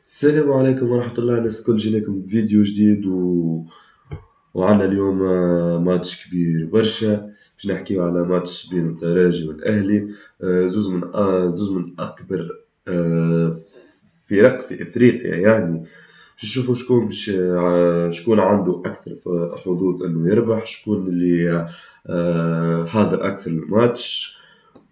السلام عليكم ورحمة الله. الناس الكل جيناكم فيديو جديد وعنا اليوم ماتش كبير برشا. باش نحكيو على ماتش بين الترجي والأهلي. زوز من أكبر فرق في إفريقيا يعني. باش نشوفو شكون عنده أكثر حظوظ إنه يربح، شكون اللي حاضر أكثر الماتش.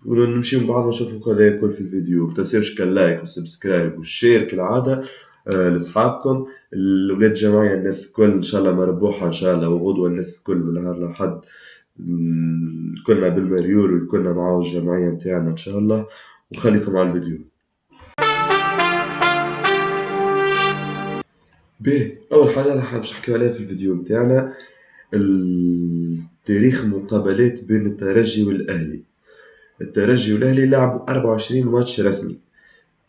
ونمشيو مع بعض نشوفو هذا الكل في الفيديو. متنساوش كاللايك والسبسكرايب والشير كالعادة لأصحابكم الولاد الجماعية. الناس الكل إن شاء الله مربوحة إن شاء الله، وغدوة الناس الكل بالنهار الأحد كلنا بالمريول وكلنا معاو الجمعية متاعنا إن شاء الله. وخليكم على الفيديو. باهي، أول حاجة باش نحكيو عليها في الفيديو متاعنا تاريخ المقابلات بين الترجي والأهلي. الترجي والأهلي لعبوا 24 ماتش رسمي.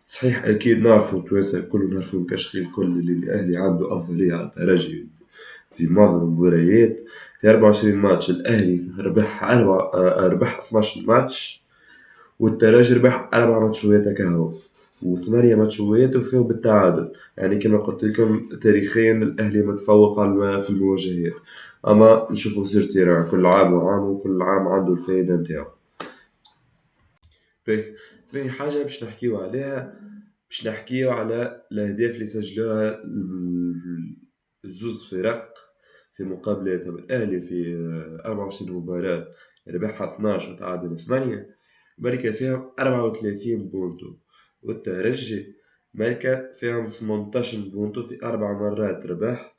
صحيح أكيد نعرفوا التوانسة الكل، نعرفوا مكشخين الكل اللي الأهلي عنده أفضلية على الترجي في معظم المباريات. في 24 ماتش الأهلي ربح 12 ماتش، والترجي ربح 4 ماتشات هكاهو، و8 ماتشات وفيهم بالتعادل. يعني كما قلت لكم تاريخيا الأهلي متفوق في المواجهات. أما نشوفوا سير تيران كل عام وعام، وكل عام عنده الفائدة نتاعو. ثاني حاجة باش نحكيو عليها، باش نحكيو على الأهداف اللي سجلوها الزوز فرق في مقابلاتهم. الأهلي في 24 مباراة ربحها 12 وتعادل 8، ماركا فيهم 34 بونتو. والترجي ماركا فيهم 18 بونتو في 4 مرات ربح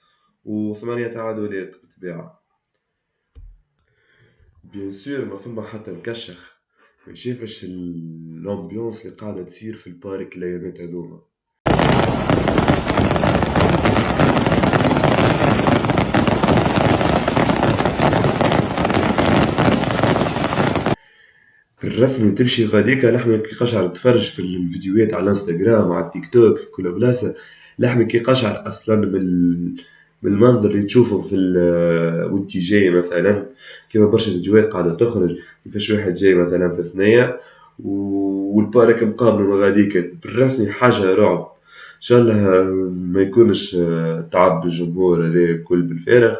و8 تعادلات بالطبيعة. بيان سور ما فما حتى مكشخ ما يشافش الامبيونس اللي قاعدة تصير في البارك الايامات هذوما. بالرسمي تمشي غاديكا لحمة كي قشعر، تفرج في الفيديوهات على الانستغرام على التيك توك في كل بلاصة، لحمة كي قشعر اصلا بالمنظر اللي تشوفه في وانت جاي مثلا. كيما برشا فيديوهات قاعدة تخرج كيفاش واحد جاي مثلا في ثنية والبارك مقابله غاديكا. بالرسمي حاجة رعب. ان شاء الله ما يكونش تعب الجمهور هذا كل بالفارغ،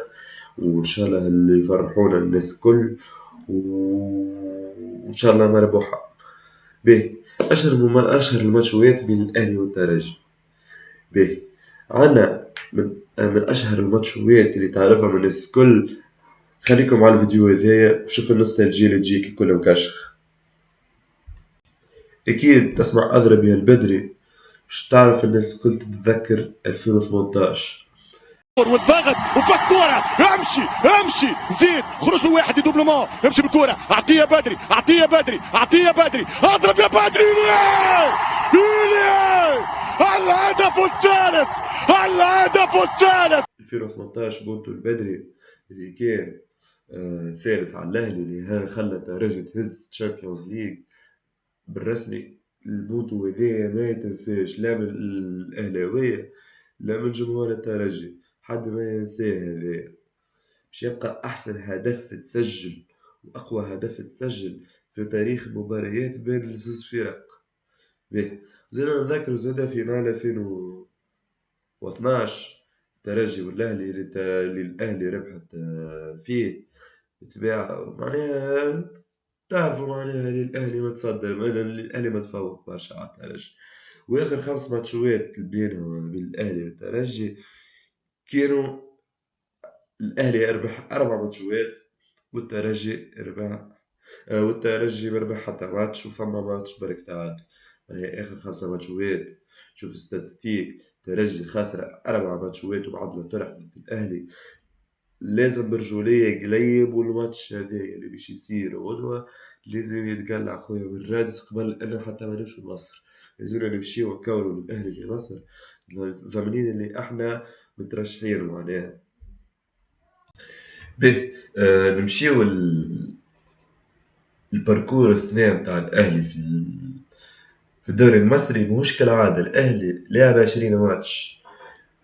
وان شاء الله اللي يفرحونا الناس كل، وان شاء الله مربوحة. باهي، اشهر الماتشات بين الاهلي والترجي. باهي، عنا من اشهر الماتشات اللي تعرفها من الناس الكل. خليكم على الفيديو هذايا وشوف النوستالجيا اللي تجيك كل مكشخ. اكيد تسمع اضرب يا البدري، باش تعرف الناس الكل تتذكر 2018. والضغط وفك كوره، امشي امشي زيد، خرج له واحد دوبلومون، امشي بالكوره، اعطيه بدري اعطيه بدري اعطيه بدري، اضرب يا بدري. الهدف الثالث، الهدف الثالث. 2018 بونتو البدري اللي كان ثالث على الاهلي، اللي خلى الترجي تهز تشامبيونز ليج بالرسمي. البونتو هذايا ما يتنساش لا من الاهلاويه لا من جمهور الترجي، حد ما ينساه. هذا باش يبقى احسن هدف تسجل واقوى هدف تسجل في تاريخ المباريات بين الزوز فرق. باهي، زاد نذكر زاد فينال 2012 الترجي والاهلي اللي الاهلي ربحت فيه بالطبيعة. معناها تعرفوا معناها الاهلي متصدر، الاهلي متفوق برشا على الترجي. واخر 5 ماتشات بينهم بين الاهلي والترجي كانوا الاهلي ربح 4 ماتشات والترجي ربح والترجي ما ربح حتى ماتش، وثم ماتش برك تعادل. يعني اخر 5 ماتشات شوف ستاتستيك، الترجي خسر 4 ماتشات ومعدل طرح ضد الاهلي. لازم برجولية قليب، والماتش هذا اللي باش يصير غدوة لازم يتقلع خويا بالرادس قبل ان حتى ما نمشيو لمصر. لازمنا نمشيو نكونوا الاهلي في مصر ضامنين اللي احنا مترشحين معناها. باهي، نمشيو الباركور السنة متاع الأهلي في الدوري المصري. ماهوش كالعادة. الأهلي لعب 20 ماتش،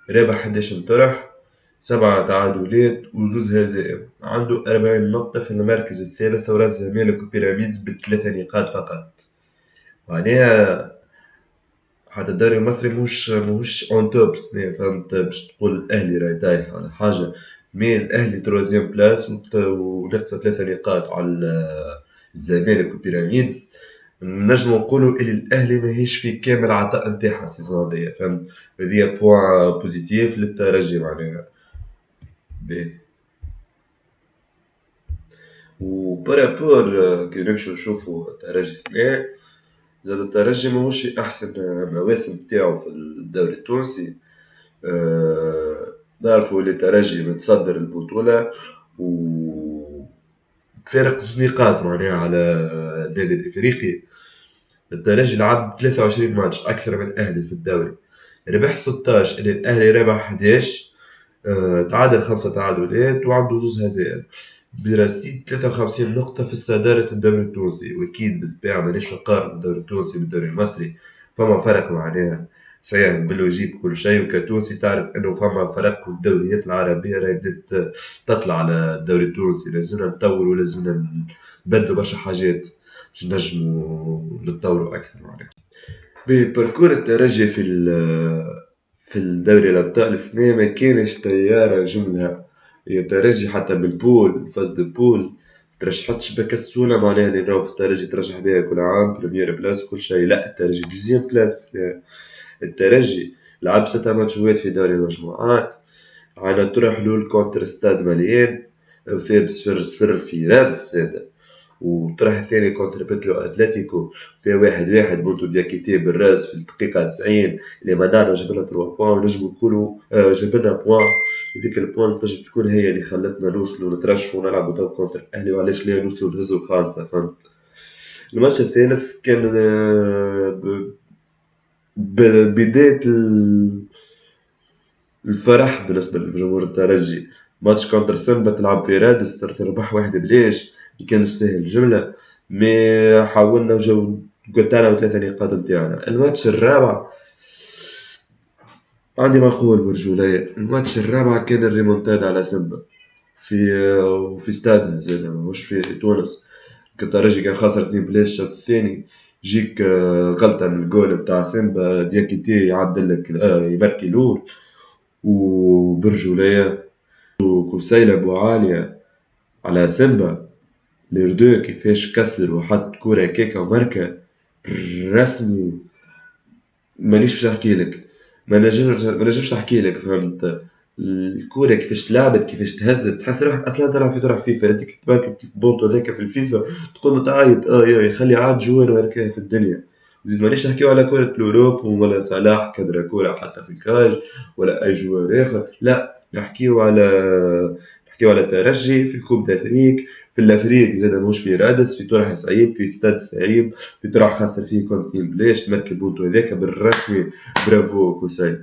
رابح 11 طرح، 7 تعادلات وزوز هزائم، عنده 40 نقطة في المركز الثالث، ورا الزمالك وبيراميدز ب3 نقاط فقط. معناها حتى الدوري المصري مش اون توب السنة، فهمت؟ باش تقول الأهلي راهي طايح ولا حاجة. مي الأهلي تروازيام بلاس ونقصة 3 نقاط على الزمالك وبيراميدز. نجمو نقولوا اللي الأهلي ماهيش في كامل عطاء نتاعها السيزون هذيا، فهمت؟ هذيا بوان بوزيتيف للترجي معناها. باهي. وبارابور كي نمشيو نشوفو الترجي السنة، زاد الترجي ماهوش في أحسن مواسم نتاعو في الدوري التونسي. نعرفوا اللي الترجي متصدر البطولة و بفارق 2 نقاط معناها على النادي الإفريقي. الترجي لعب 23 ماتش أكثر من الأهلي في الدوري، ربح 16 اللي الأهلي ربح 11. تعادل 5 تعادلات وعنده 2 هزائم، برصيد 53 نقطة في صدارة الدوري التونسي. وأكيد بالطبيعة مانيش نقارن الدوري التونسي بالدوري المصري، فما فرق معناها صحيح باللوجيك وكل شيء، وكتونسي تعرف انه فما فرق، والدوريات العربية راهي بدات تطلع على الدوري التونسي. لازمنا نطوروا ولازمنا نبدلوا برشا حاجات باش نجموا نتطوروا أكثر معناها. بباركور الترجي في الدوري الأبطال السنة ما كانش طيارة جملة. هي الترجي حتى بالبول فاز بالبول ترشحتش بك السهولة معناها اللي راهو في الترجي ترشح بها كل عام بريمير بلاس كل شيء. لا، الترجي دوزيام بلاس السنة. الترجي لعب 6 ماتشات في دوري المجموعات، على طرح حلول كونتر ستاد مليان، فاز 0-0 في راد السادة. وطرح الثاني كونتر بيتلو اتلتيكو في 1-1 بونتو دياكيتي بالراس في الدقيقة 90 اللي منعنا جاب لنا 3 بوان ونجمو نقولوا جاب لنا بوان. وديك البوان تنجم تكون هي اللي خلتنا نوصلوا نترشحوا ونلعبوا تو كونتر الأهلي، وعلاش لا نوصلوا نهزوا الخامسة، فهمت؟ الماتش الثالث كان بداية الفرح بالنسبة لجمهور الترجي. ماتش كونتر سيمبا تلعب في رادس تربح 1 بلاش، مكانش ساهل الجملة. مي حاولنا وجاو قتالنا ب3 نقاط نتاعنا. الماتش الرابع عندي ما نقول برجولية. الماتش الرابع كان الريمونتادا على سيمبا في استادها زاد مش في تونس. الترجي كان خاسر 2 بلاش الشوط الثاني، جيك غلطة من الجول بتاع سيمبا دياكيتي يعدلك يبركي لول وبرجولية وكسيلة بوعالية على سيمبا. ليردو كيفاش كسر وحط كورة كيكا وماركة رسمي. مانيش باش نحكي لك، ما نجمش نحكي لك، فهمت؟ الكورة كيفاش تلعبت كيفاش تهزت تحس روحك اصلا تلعب فيفا. انت كنت باكي بونتو هذاك في الفيفا تقوم تعيط يا يخلي عاد جوار ماركاه في الدنيا. زيد مانيش نحكيو على كرة لوروب ولا صلاح كدرة كورة حتى في الكاج ولا اي جوار اخر، لا نحكيو على الترجي في الكوب دافريك، في الافريق زاد مش في رادس، في طرح صعيب، في استاد صعيب، في طرح خاصة فيه كون 2 بلاش تمركب بونتو هذاك بالرسمي. برافو كوساي.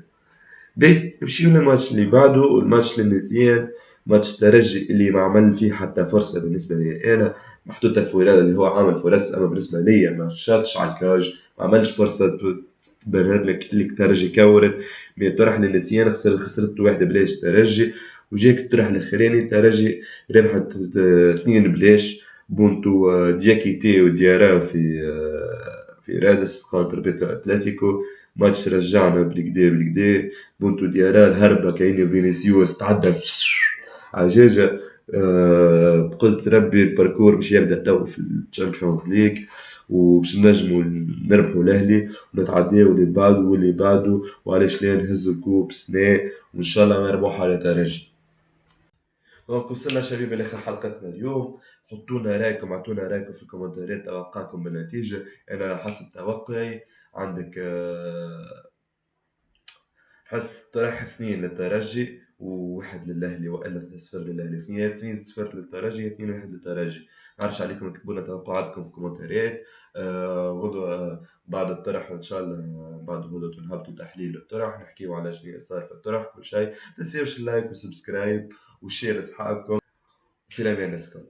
باهي نمشيو للماتش اللي بعده، والماتش للنسيان. ماتش الترجي اللي ما عمل فيه حتى فرصة بالنسبة لي أنا، محطوطة في وراد اللي هو عامل فرص، أما بالنسبة لي ما شاطش على الكاج، ما عملش فرصة تبرر لك اللي الترجي كورت. مي طرح للنسيان خسرت 1 بلاش الترجي. وجاك الطرح الأخراني الترجي ربحت 2 بلاش بونتو دياكيتي وديارا في رادس خاطر بيتو أتلتيكو. ماتش رجعنا بالكدا بونتو ديارا الهربة كاين فينيسيوس تعدى عجاجة. قلت ربي الباركور باش يبدا تو في الشامبيونز ليج وباش نجمو نربحو الاهلي ونتعداو اللي بعده واللي بعده، وعلاش لا نهزو الكوب سنة وان شاء الله نربحو على ترجي. دونك وصلنا شباب لاخر حلقتنا اليوم. حطونا رايكم، عطونا رايكم في الكومنتات، توقعكم بالنتيجة. انا حسب توقعي عندك حس طرح 2 للترجي و1 للأهلي، وإلا 0 للأهلي. 2-0 للترجي، 2-1 للترجي. معرفش عليكم اكتبوا لنا توقعاتكم في كومنتات. غدوة بعد الطرح إن شاء الله، بعد غدوة نهبطوا تحليل الطرح، نحكيو على شنو صار في الطرح كل شيء. متنساوش اللايك والسبسكرايب وشير أصحابكم. في الأمان، نسكن.